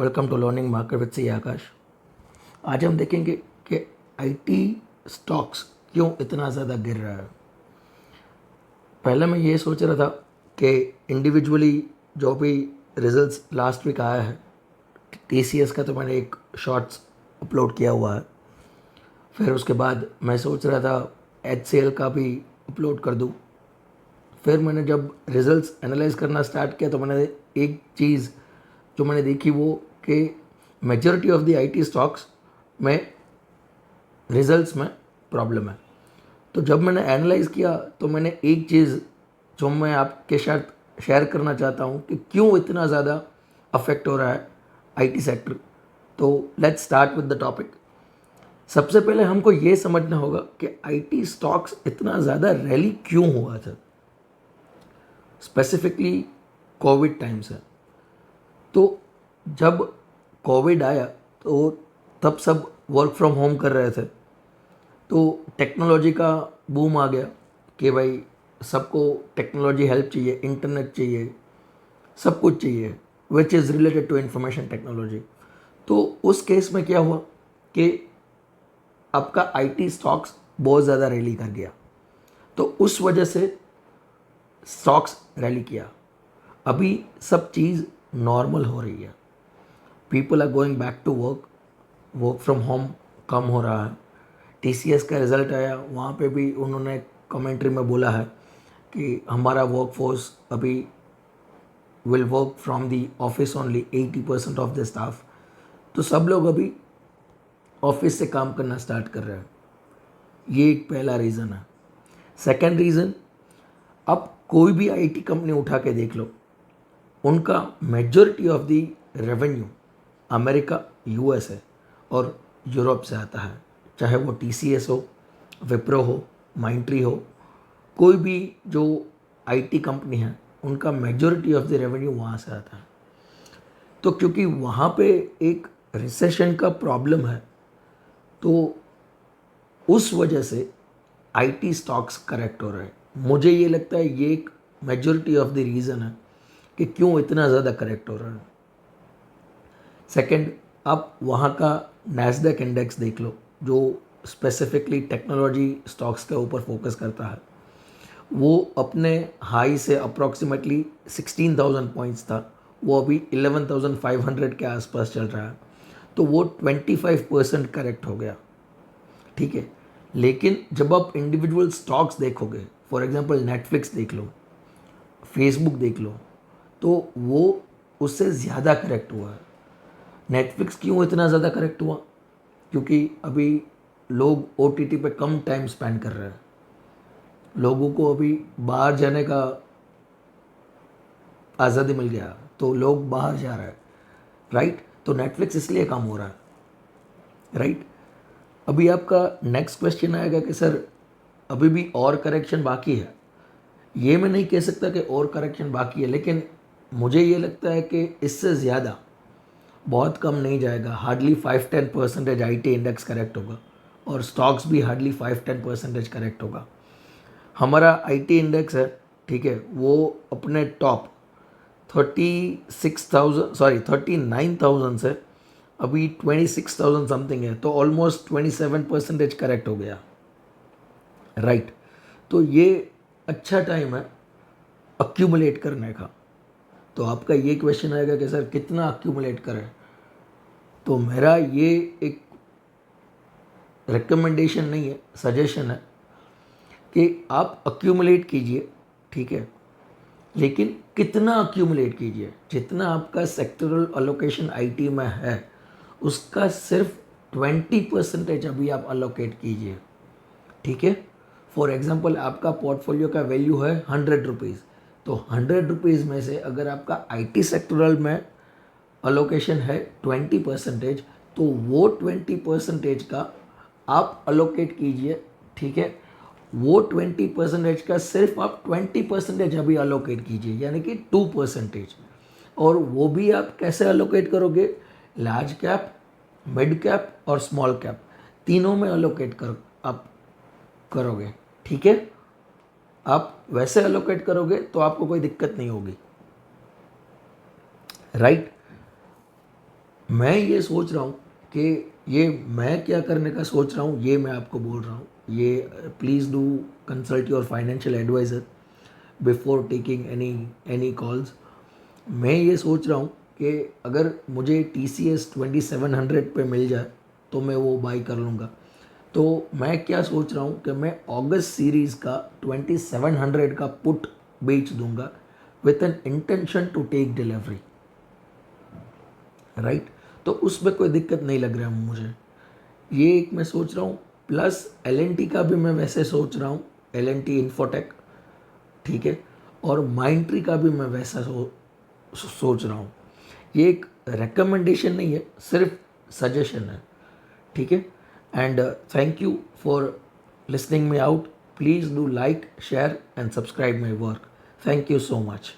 Welcome to learning market with C Akash. आज हम देखेंगे कि आईटी स्टॉक्स क्यों इतना ज़्यादा गिर रहा है। पहले मैं ये सोच रहा था कि इंडिविजुअली जो भी रिजल्ट्स लास्ट वीक आया है टीसीएस का, तो मैंने एक शॉर्ट्स अपलोड किया हुआ है। फिर उसके बाद मैं सोच रहा था एचसीएल का भी अपलोड कर दूँ। फिर मैंने जब रिजल्ट्स एनालाइज करना स्टार्ट किया तो मैंने एक चीज़ जो मैंने देखी वो कि majority of the IT stocks में रिजल्ट्स में प्रॉब्लम है। तो जब मैंने एनालाइज किया तो मैंने एक चीज़ जो मैं आपके साथ शेयर करना चाहता हूँ कि क्यों इतना ज़्यादा अफेक्ट हो रहा है आईटी सेक्टर। तो let's start with the topic. सबसे पहले हमको ये समझना होगा कि आईटी स्टॉक्स इतना ज़्यादा रैली क्यों हुआ था, स्पेसिफिकली कोविड टाइम से। तो जब कोविड आया तो तब सब वर्क फ्रॉम होम कर रहे थे, तो टेक्नोलॉजी का बूम आ गया कि भाई सबको टेक्नोलॉजी हेल्प चाहिए, इंटरनेट चाहिए, सब कुछ चाहिए which is related to information technology. तो उस केस में क्या हुआ कि आपका आईटी स्टॉक्स बहुत ज़्यादा रैली कर गया, तो उस वजह से स्टॉक्स रैली किया। अभी सब चीज़ नॉर्मल हो रही है, people are going back to work, work from home कम हो रहा है। टीसीएस का रिज़ल्ट आया, वहाँ पे भी उन्होंने कमेंट्री में बोला है कि हमारा वर्क फोर्स अभी will work from the office only 80% of the staff. तो सब लोग अभी ऑफिस से काम करना स्टार्ट कर रहे हैं। ये एक पहला रीज़न है। सेकेंड रीज़न, अब कोई भी आईटी कंपनी उठा के देख लो, उनका majority of the revenue America, USA और यूरोप से आता है। चाहे वो टीसीएस हो, विप्रो हो, माइंट्री हो, कोई भी जो आईटी कंपनी है उनका मेजॉरिटी ऑफ द रेवेन्यू वहाँ से आता है। तो क्योंकि वहाँ पे एक रिसेशन का प्रॉब्लम है, तो उस वजह से आईटी स्टॉक्स करेक्ट हो रहे हैं। मुझे ये लगता है ये एक मेजॉरिटी ऑफ द रीज़न है कि क्यों इतना ज़्यादा करेक्ट हो रहा है। सेकंड, आप वहाँ का नैस्डैक इंडेक्स देख लो जो स्पेसिफिकली टेक्नोलॉजी स्टॉक्स के ऊपर फोकस करता है। वो अपने हाई से अप्रॉक्सीमेटली 16,000 पॉइंट्स था, वो अभी 11,500 के आसपास चल रहा है। तो वो 25% करेक्ट हो गया, ठीक है। लेकिन जब आप इंडिविजुअल स्टॉक्स देखोगे, फॉर एग्जांपल नेटफ्लिक्स देख लो, फेसबुक देख लो, तो वो उससे ज़्यादा करेक्ट हुआ है। नेटफ्लिक्स क्यों इतना ज़्यादा करेक्ट हुआ? क्योंकि अभी लोग ओटीटी पे कम टाइम स्पेंड कर रहे हैं, लोगों को अभी बाहर जाने का आज़ादी मिल गया, तो लोग बाहर जा रहे हैं, राइट। तो नेटफ्लिक्स इसलिए कम हो रहा है, राइट। अभी आपका नेक्स्ट क्वेश्चन आएगा कि सर अभी भी और करेक्शन बाकी है। ये मैं नहीं कह सकता कि और करेक्शन बाकी है, लेकिन मुझे ये लगता है कि इससे ज़्यादा बहुत कम नहीं जाएगा। हार्डली 5-10% आईटी इंडेक्स करेक्ट होगा और स्टॉक्स भी हार्डली 5-10% करेक्ट होगा। हमारा आईटी इंडेक्स है, ठीक है, वो अपने टॉप 39,000 से अभी 26,000 समथिंग है, तो ऑलमोस्ट 27% करेक्ट हो गया, राइट। तो ये अच्छा टाइम है अक्यूमुलेट करने का। तो आपका ये क्वेश्चन आएगा कि सर कितना अक्यूमुलेट करें। तो मेरा ये एक रिकमेंडेशन नहीं है, सजेशन है कि आप अक्यूमुलेट कीजिए, ठीक है, लेकिन कितना अक्यूमुलेट कीजिए। जितना आपका सेक्टरल अलोकेशन आईटी में है उसका सिर्फ 20% अभी आप अलोकेट कीजिए, ठीक है। फॉर एग्जांपल आपका पोर्टफोलियो का वैल्यू है 100 रुपीज़, तो 100 रुपीज़ में से अगर आपका आईटी सेक्टरल में अलोकेशन है 20%, तो वो 20% का आप अलोकेट कीजिए, ठीक है। वो 20% का सिर्फ आप 20% अभी अलोकेट कीजिए, यानी कि 2%। और वो भी आप कैसे अलोकेट करोगे? लार्ज कैप, मिड कैप और स्मॉल कैप, तीनों में अलोकेट कर आप करोगे, ठीक है। आप वैसे अलोकेट करोगे तो आपको कोई दिक्कत नहीं होगी, राइट। मैं ये सोच रहा हूँ कि ये मैं क्या करने का सोच रहा हूँ ये मैं आपको बोल रहा हूँ। ये please do consult your financial advisor before taking any calls. मैं ये सोच रहा हूँ कि अगर मुझे टी सी एस 2700 पे मिल जाए तो मैं वो बाई कर लूँगा। तो मैं क्या सोच रहा हूँ कि मैं अगस्त सीरीज़ का 2700 का पुट बेच दूंगा with an intention to take delivery, right. तो उसमें कोई दिक्कत नहीं लग रहा है मुझे। ये एक मैं सोच रहा हूँ। प्लस एल एन टी का भी मैं वैसे सोच रहा हूँ, एल एन टी इन्फोटेक, ठीक है। और माइंड ट्री का भी मैं वैसा सोच रहा हूँ। ये एक रिकमेंडेशन नहीं है, सिर्फ सजेशन है, ठीक है। And thank you for listening me out. Please do like, share, and subscribe my work. Thank you so much.